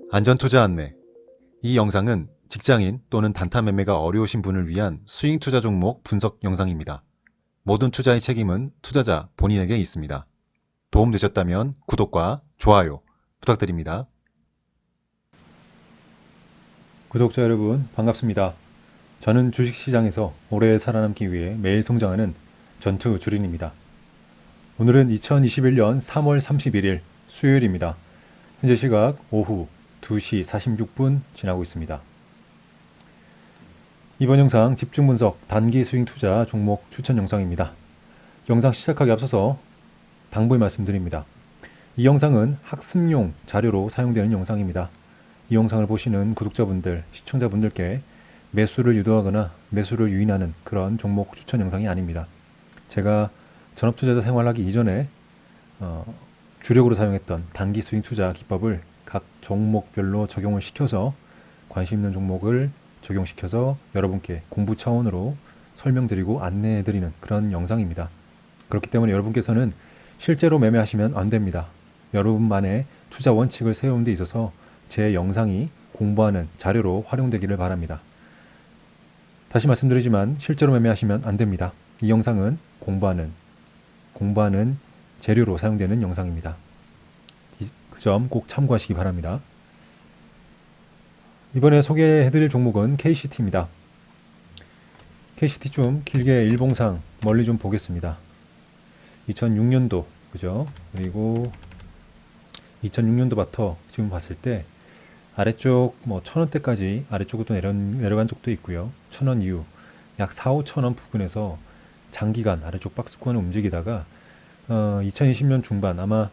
안전투자 안내. 이 영상은 직장인 또는 단타 매매가 어려우신 분을 위한 스윙 투자 종목 분석 영상입니다. 모든 투자의 책임은 투자자 본인에게 있습니다. 도움되셨다면 구독과 좋아요 부탁드립니다. 구독자 여러분 반갑습니다. 저는 주식시장에서 오래 살아남기 위해 매일 성장하는 전투주린입니다. 오늘은 2021년 3월 31일 수요일입니다. 현재 시각 오후 2시 46분 지나고 있습니다. 이번 영상 집중 분석 단기 스윙 투자 종목 추천 영상입니다. 영상 시작하기 앞서서 당부의 말씀드립니다. 이 영상은 학습용 자료로 사용되는 영상입니다. 이 영상을 보시는 구독자분들, 시청자분들께 매수를 유도하거나 매수를 유인하는 그런 종목 추천 영상이 아닙니다. 제가 전업투자자 생활하기 이전에 주력으로 사용했던 단기 스윙 투자 기법을 각 종목별로 적용을 시켜서 관심 있는 종목을 적용시켜서 여러분께 공부 차원으로 설명드리고 안내해드리는 그런 영상입니다. 그렇기 때문에 여러분께서는 실제로 매매하시면 안 됩니다. 여러분만의 투자 원칙을 세우는 데 있어서 제 영상이 공부하는 자료로 활용되기를 바랍니다. 다시 말씀드리지만 실제로 매매하시면 안 됩니다. 이 영상은 공부하는 재료로 사용되는 영상입니다. 그 점 꼭 참고하시기 바랍니다. 이번에 소개해드릴 종목은 KCT입니다. KCT 좀 길게 일봉상 멀리 좀 보겠습니다. 2006년도 그죠? 그리고 2006년도부터 지금 봤을 때 아래쪽 뭐 1000원대까지 아래쪽으로 내려간 적도 있고요. 1000원 이후 약 4, 5천원 부근에서 장기간 아래쪽 박스권을 움직이다가 2020년 중반 아마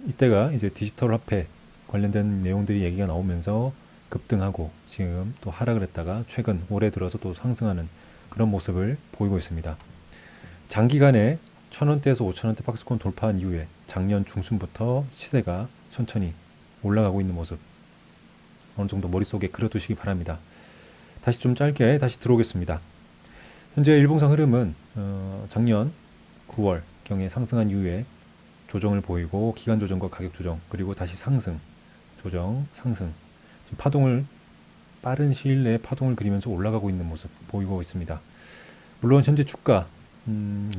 이때가 이제 디지털 화폐 관련된 내용들이 얘기가 나오면서 급등하고 지금 또 하락을 했다가 최근 올해 들어서 또 상승하는 그런 모습을 보이고 있습니다. 장기간에 1000원대에서 5000원대 박스권 돌파한 이후에 작년 중순부터 시세가 천천히 올라가고 있는 모습 어느 정도 머릿속에 그려두시기 바랍니다. 다시 좀 짧게 다시 들어오겠습니다. 현재 일봉상 흐름은 작년 9월경에 상승한 이후에 조정을 보이고 기간 조정과 가격 조정 그리고 다시 상승 조정 상승 지금 파동을 빠른 시일 내에 파동을 그리면서 올라가고 있는 모습 보이고 있습니다. 물론 현재 주가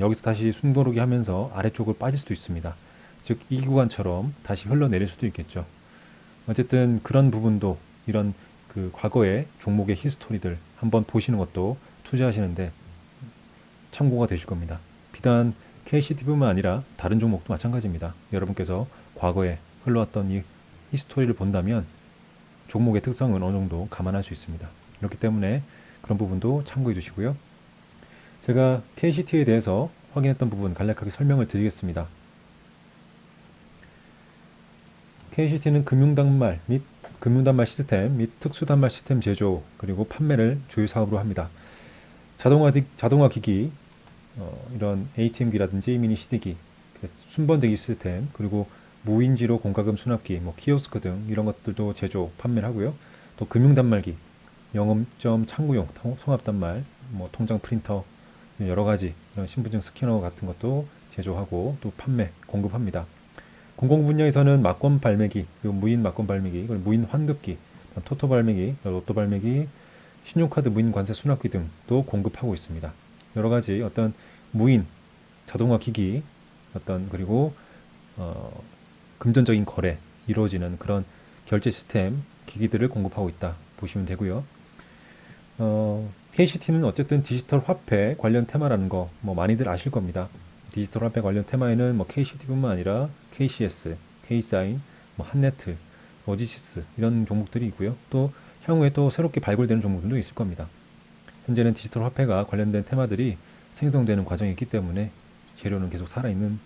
여기서 다시 숨고르기 하면서 아래쪽으로 빠질 수도 있습니다. 즉 이 구간처럼 다시 흘러내릴 수도 있겠죠. 어쨌든 그런 부분도 이런 그 과거의 종목의 히스토리들 한번 보시는 것도 투자하시는데 참고가 되실 겁니다. 비단 KCT뿐만 아니라 다른 종목도 마찬가지입니다. 여러분께서 과거에 흘러왔던 이 히스토리를 본다면 종목의 특성은 어느 정도 감안할 수 있습니다. 그렇기 때문에 그런 부분도 참고해 주시고요. 제가 KCT에 대해서 확인했던 부분 간략하게 설명을 드리겠습니다. KCT는 금융단말 시스템 및 특수단말 시스템 제조 그리고 판매를 주요 사업으로 합니다. 자동화 기기, 이런 ATM기라든지 미니 CD기, 순번대기 시스템, 그리고 무인지로 공과금 수납기, 키오스크 등 이런 것들도 제조, 판매를 하고요. 또 금융단말기, 영업점 창구용 통합단말, 통장 프린터, 여러 가지 이런 신분증 스캐너 같은 것도 제조하고 또 판매, 공급합니다. 공공 분야에서는 막권 발매기, 그리고 무인 막권 발매기, 그리고 무인 환급기, 토토 발매기, 로또 발매기, 신용카드 무인 관세 수납기 등도 공급하고 있습니다. 여러 가지 어떤 무인 자동화 기기 그리고 금전적인 거래 이루어지는 그런 결제 시스템 기기들을 공급하고 있다 보시면 되고요. KCT는 어쨌든 디지털 화폐 관련 테마라는 거 많이들 아실 겁니다. 디지털 화폐 관련 테마에는 KCT뿐만 아니라 KCS, K사인, 한네트, 어지시스 이런 종목들이 있고요. 또 향후에 또 새롭게 발굴되는 종목들도 있을 겁니다. 현재는 디지털 화폐가 관련된 테마들이 생성되는 과정이 있기 때문에 재료는 계속 살아있는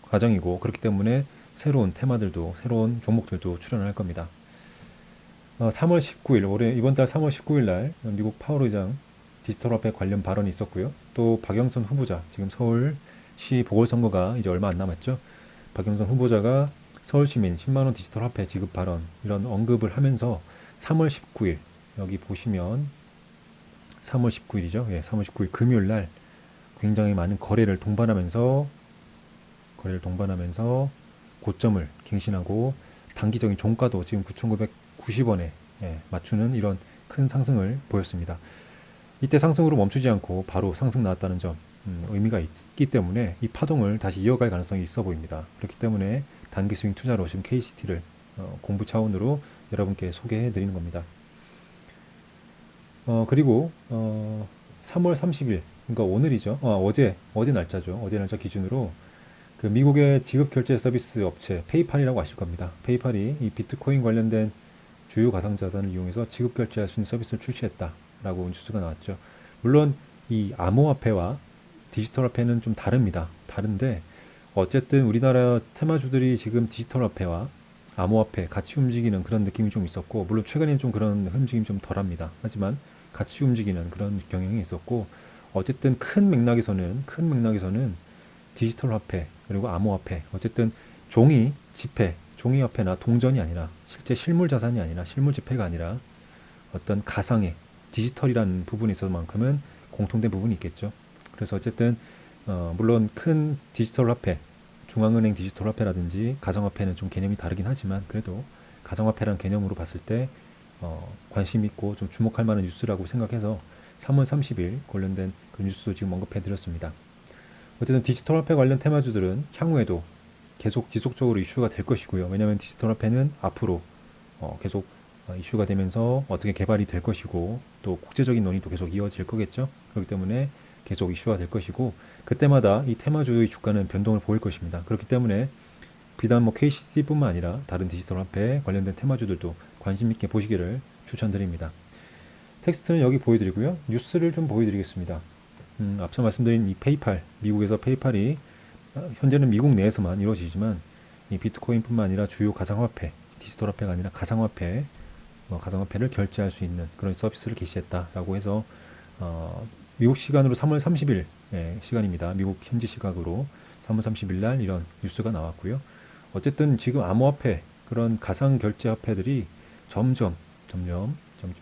과정이고 그렇기 때문에 새로운 테마들도 새로운 종목들도 출연할 겁니다. 3월 19일 이번 달 3월 19일 날 미국 파월 의장 디지털 화폐 관련 발언이 있었고요. 또 박영선 후보자 지금 서울시 보궐선거가 이제 얼마 안 남았죠. 박영선 후보자가 서울시민 10만원 디지털 화폐 지급 발언 이런 언급을 하면서 3월 19일 여기 보시면 3월 19일이죠. 예, 3월 19일 금요일 날 굉장히 많은 거래를 동반하면서 고점을 갱신하고 단기적인 종가도 지금 9,900 90원에 맞추는 이런 큰 상승을 보였습니다. 이때 상승으로 멈추지 않고 바로 상승 나왔다는 점 의미가 있기 때문에 이 파동을 다시 이어갈 가능성이 있어 보입니다. 그렇기 때문에 단기 스윙 투자로 지금 KCT를 공부 차원으로 여러분께 소개해 드리는 겁니다. 그리고 3월 30일, 그러니까 오늘이죠. 어제 날짜죠. 어제 날짜 기준으로 그 미국의 지급 결제 서비스 업체 페이팔이라고 아실 겁니다. 페이팔이 이 비트코인 관련된 주요 가상자산을 이용해서 지급 결제할 수 있는 서비스를 출시했다라고 뉴스가 나왔죠. 물론 이 암호화폐와 디지털화폐는 좀 다릅니다. 다른데 어쨌든 우리나라 테마주들이 지금 디지털화폐와 암호화폐 같이 움직이는 그런 느낌이 좀 있었고, 물론 최근에는 좀 그런 움직임이 좀 덜합니다. 하지만 같이 움직이는 그런 경향이 있었고, 어쨌든 큰 맥락에서는 디지털 화폐 그리고 암호화폐, 어쨌든 종이 지폐, 종이 화폐나 동전이 아니라 실제 실물 자산이 아니라 실물 지폐가 아니라 어떤 가상의 디지털이라는 부분에 있어서만큼은 공통된 부분이 있겠죠. 그래서 어쨌든 물론 큰 디지털 화폐, 중앙은행 디지털 화폐라든지 가상화폐는 좀 개념이 다르긴 하지만 그래도 가상화폐라는 개념으로 봤을 때 관심 있고 좀 주목할 만한 뉴스라고 생각해서 3월 30일 관련된 그 뉴스도 지금 언급해 드렸습니다. 어쨌든 디지털 화폐 관련 테마주들은 향후에도 계속 지속적으로 이슈가 될 것이고요. 왜냐하면 디지털 화폐는 앞으로 계속 이슈가 되면서 어떻게 개발이 될 것이고 또 국제적인 논의도 계속 이어질 거겠죠. 그렇기 때문에 계속 이슈가 될 것이고 그때마다 이 테마주의 주가는 변동을 보일 것입니다. 그렇기 때문에 비단 뭐 KCT뿐만 아니라 다른 디지털 화폐 관련된 테마주들도 관심 있게 보시기를 추천드립니다. 텍스트는 여기 보여드리고요. 뉴스를 좀 보여드리겠습니다. 앞서 말씀드린 이 페이팔, 미국에서 페이팔이 현재는 미국 내에서만 이루어지지만 이 비트코인뿐만 아니라 주요 가상화폐, 디지털 화폐가 아니라 가상화폐를 결제할 수 있는 그런 서비스를 개시했다라고 해서 미국 시간으로 3월 30일 시간입니다. 미국 현지 시각으로 3월 30일 날 이런 뉴스가 나왔고요. 어쨌든 지금 암호화폐, 그런 가상 결제 화폐들이 점점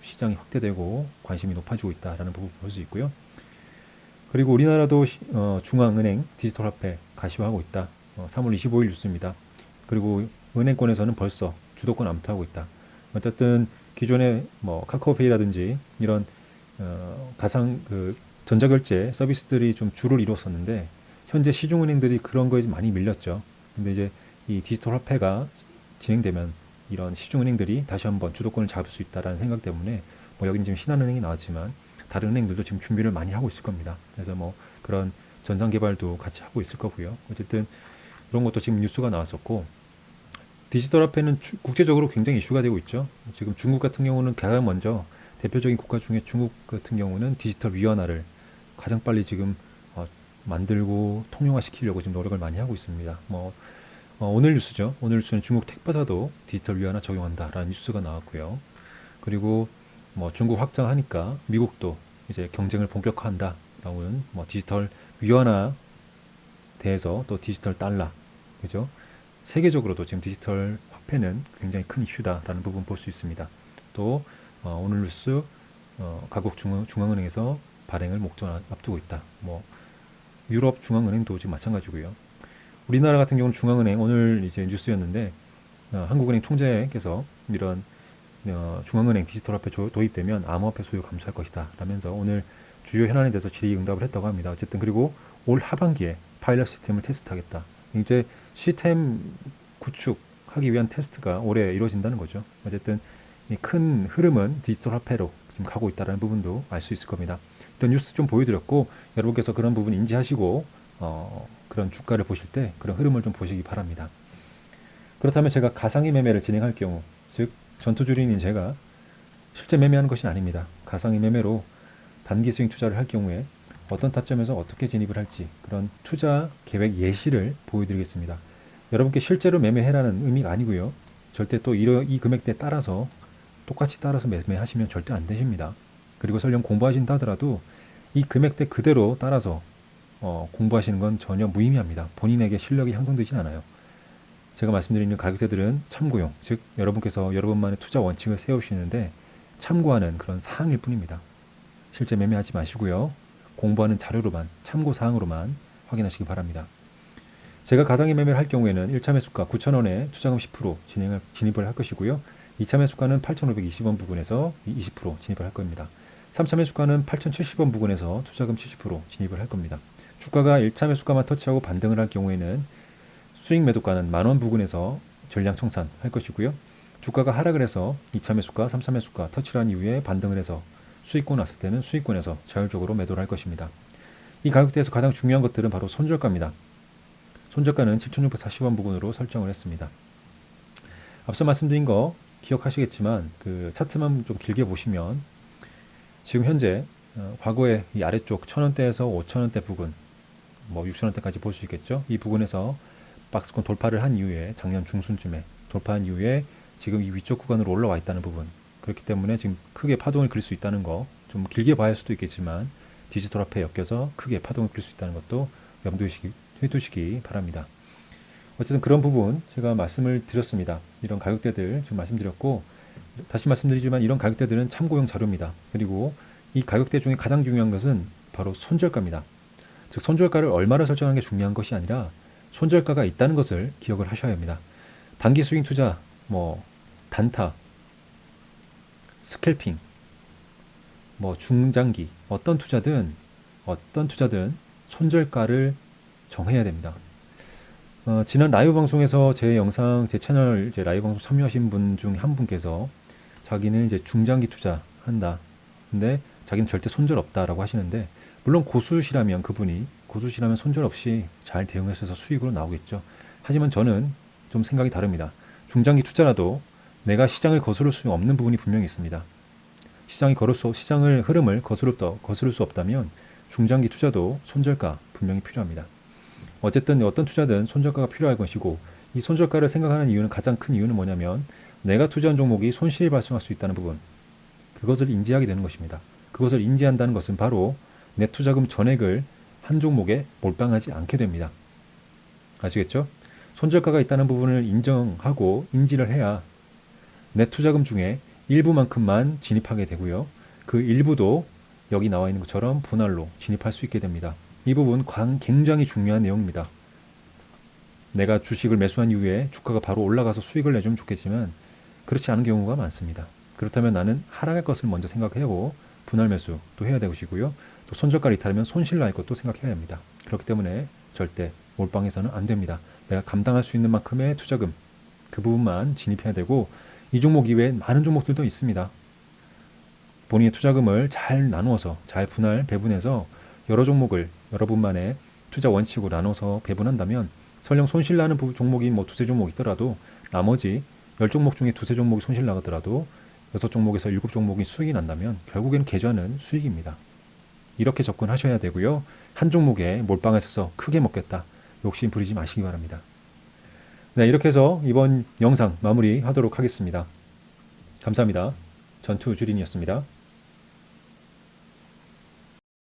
시장이 확대되고 관심이 높아지고 있다라는 부분 볼 수 있고요. 그리고 우리나라도 중앙은행 디지털 화폐 가시화하고 있다. 3월 25일 뉴스입니다. 그리고 은행권에서는 벌써 주도권 암투하고 있다. 어쨌든 기존에 뭐 카카오페이라든지 이런 가상 그 전자결제 서비스들이 좀 주를 이뤘었는데 현재 시중은행들이 그런 거에 많이 밀렸죠. 근데 이제 이 디지털 화폐가 진행되면 이런 시중은행들이 다시 한번 주도권을 잡을 수 있다라는 생각 때문에 뭐 여기는 지금 신한은행이 나왔지만 다른 은행들도 지금 준비를 많이 하고 있을 겁니다. 그래서 뭐 그런 전산 개발도 같이 하고 있을 거고요. 어쨌든 이런 것도 지금 뉴스가 나왔었고 디지털 화폐는 국제적으로 굉장히 이슈가 되고 있죠. 지금 중국 같은 경우는 가장 먼저 대표적인 국가 중에 중국 같은 경우는 디지털 위안화를 가장 빨리 지금 만들고 통용화시키려고 지금 노력을 많이 하고 있습니다. 오늘 뉴스죠. 오늘 뉴스는 중국 택배사도 디지털 위안화 적용한다라는 뉴스가 나왔고요. 그리고 중국 확장하니까 미국도 이제 경쟁을 본격화한다라고는 디지털 위안화 대해서 또 디지털 달러, 그죠? 세계적으로도 지금 디지털 화폐는 굉장히 큰 이슈다라는 부분 볼 수 있습니다. 또 오늘 뉴스 각국 중앙은행에서 발행을 앞두고 있다. 유럽 중앙은행도 지금 마찬가지고요. 우리나라 같은 경우는 중앙은행 오늘 이제 뉴스였는데 한국은행 총재께서 이런 중앙은행 디지털 화폐 도입되면 암호화폐 수요 감소할 것이다 라면서 오늘 주요 현안에 대해서 질의응답을 했다고 합니다. 어쨌든 그리고 올 하반기에 파일럿 시스템을 테스트하겠다. 이제 시스템 구축하기 위한 테스트가 올해 이루어진다는 거죠. 어쨌든 이 큰 흐름은 디지털 화폐로 지금 가고 있다는 부분도 알 수 있을 겁니다. 일단 뉴스 좀 보여드렸고 여러분께서 그런 부분 인지하시고 그런 주가를 보실 때 그런 흐름을 좀 보시기 바랍니다. 그렇다면 제가 가상의 매매를 진행할 경우, 즉 전투주린인 제가 실제 매매하는 것이 아닙니다. 가상의 매매로 단기 스윙 투자를 할 경우에 어떤 타점에서 어떻게 진입을 할지 그런 투자 계획 예시를 보여드리겠습니다. 여러분께 실제로 매매해라는 의미가 아니고요. 절대 또 이 금액대에 따라서 똑같이 따라서 매매하시면 절대 안 되십니다. 그리고 설령 공부하신다 하더라도 이 금액대 그대로 따라서 공부하시는 건 전혀 무의미합니다. 본인에게 실력이 향상되진 않아요. 제가 말씀드리는 가격대들은 참고용, 즉 여러분께서 여러분만의 투자 원칙을 세우시는데 참고하는 그런 사항일 뿐입니다. 실제 매매하지 마시고요. 공부하는 자료로만, 참고사항으로만 확인하시기 바랍니다. 제가 가상의 매매를 할 경우에는 1차 매수가 9,000원에 투자금 10% 진입을 할 것이고요. 2차 매수가는 8,520원 부근에서 20% 진입을 할 겁니다. 3차 매수가는 8,070원 부근에서 투자금 70% 진입을 할 겁니다. 주가가 1차 매수가만 터치하고 반등을 할 경우에는 수익 매도가는 만원 부근에서 전량 청산할 것이고요. 주가가 하락을 해서 2차 매수가, 3차 매수가 터치를 한 이후에 반등을 해서 수익권 왔을 때는 수익권에서 자율적으로 매도를 할 것입니다. 이 가격대에서 가장 중요한 것들은 바로 손절가입니다. 손절가는 7,640원 부근으로 설정을 했습니다. 앞서 말씀드린 거 기억하시겠지만 그 차트만 좀 길게 보시면 지금 현재 과거에 이 아래쪽 1,000원대에서 5,000원대 부근, 뭐 6,000원대까지 볼 수 있겠죠. 이 부근에서 박스권 돌파를 한 이후에 작년 중순쯤에 돌파한 이후에 지금 이 위쪽 구간으로 올라와 있다는 부분, 그렇기 때문에 지금 크게 파동을 그릴 수 있다는 거, 좀 길게 봐야 할 수도 있겠지만 디지털 화폐에 엮여서 크게 파동을 그릴 수 있다는 것도 염두에 두시기 바랍니다. 어쨌든 그런 부분 제가 말씀을 드렸습니다. 이런 가격대들 지금 말씀드렸고, 다시 말씀드리지만 이런 가격대들은 참고용 자료입니다. 그리고 이 가격대 중에 가장 중요한 것은 바로 손절가입니다. 즉 손절가를 얼마를 설정하는 게 중요한 것이 아니라 손절가가 있다는 것을 기억을 하셔야 합니다. 단기 스윙 투자, 뭐 단타, 스캘핑, 뭐 중장기 어떤 투자든 손절가를 정해야 됩니다. 지난 라이브 방송에서 제 영상, 제 채널 이제 라이브 방송 참여하신 분 중 한 분께서 자기는 이제 중장기 투자한다. 근데 자기는 절대 손절 없다라고 하시는데, 물론 고수시라면 손절 없이 잘 대응하셔서 수익으로 나오겠죠. 하지만 저는 좀 생각이 다릅니다. 중장기 투자라도 내가 시장을 거스를 수 없는 부분이 분명히 있습니다. 시장을 흐름을 거스를 수 없다면 중장기 투자도 손절가 분명히 필요합니다. 어쨌든 어떤 투자든 손절가가 필요할 것이고, 이 손절가를 생각하는 이유는, 가장 큰 이유는 뭐냐면 내가 투자한 종목이 손실이 발생할 수 있다는 부분, 그것을 인지하게 되는 것입니다. 그것을 인지한다는 것은 바로 내 투자금 전액을 한 종목에 몰빵하지 않게 됩니다. 아시겠죠? 손절가가 있다는 부분을 인정하고 인지를 해야 내 투자금 중에 일부만큼만 진입하게 되고요. 그 일부도 여기 나와 있는 것처럼 분할로 진입할 수 있게 됩니다. 이 부분 굉장히 중요한 내용입니다. 내가 주식을 매수한 이후에 주가가 바로 올라가서 수익을 내주면 좋겠지만 그렇지 않은 경우가 많습니다. 그렇다면 나는 하락할 것을 먼저 생각하고 분할 매수도 해야 되고요. 또 손절가를 이탈하면 손실 날 것도 생각해야 합니다. 그렇기 때문에 절대 몰빵해서는 안 됩니다. 내가 감당할 수 있는 만큼의 투자금, 그 부분만 진입해야 되고, 이 종목 이외에 많은 종목들도 있습니다. 본인의 투자금을 잘 나누어서, 잘 배분해서 여러 종목을 여러분만의 투자 원칙으로 나눠서 배분한다면 설령 손실 나는 종목이 뭐 두세 종목 있더라도, 나머지 10종목 중에 두세 종목이 손실 나더라도 6종목에서 7종목이 수익이 난다면 결국에는 계좌는 수익입니다. 이렇게 접근하셔야 되고요. 한 종목에 몰빵하셔서 크게 먹겠다, 욕심 부리지 마시기 바랍니다. 네, 이렇게 해서 이번 영상 마무리하도록 하겠습니다. 감사합니다. 전투주린이었습니다.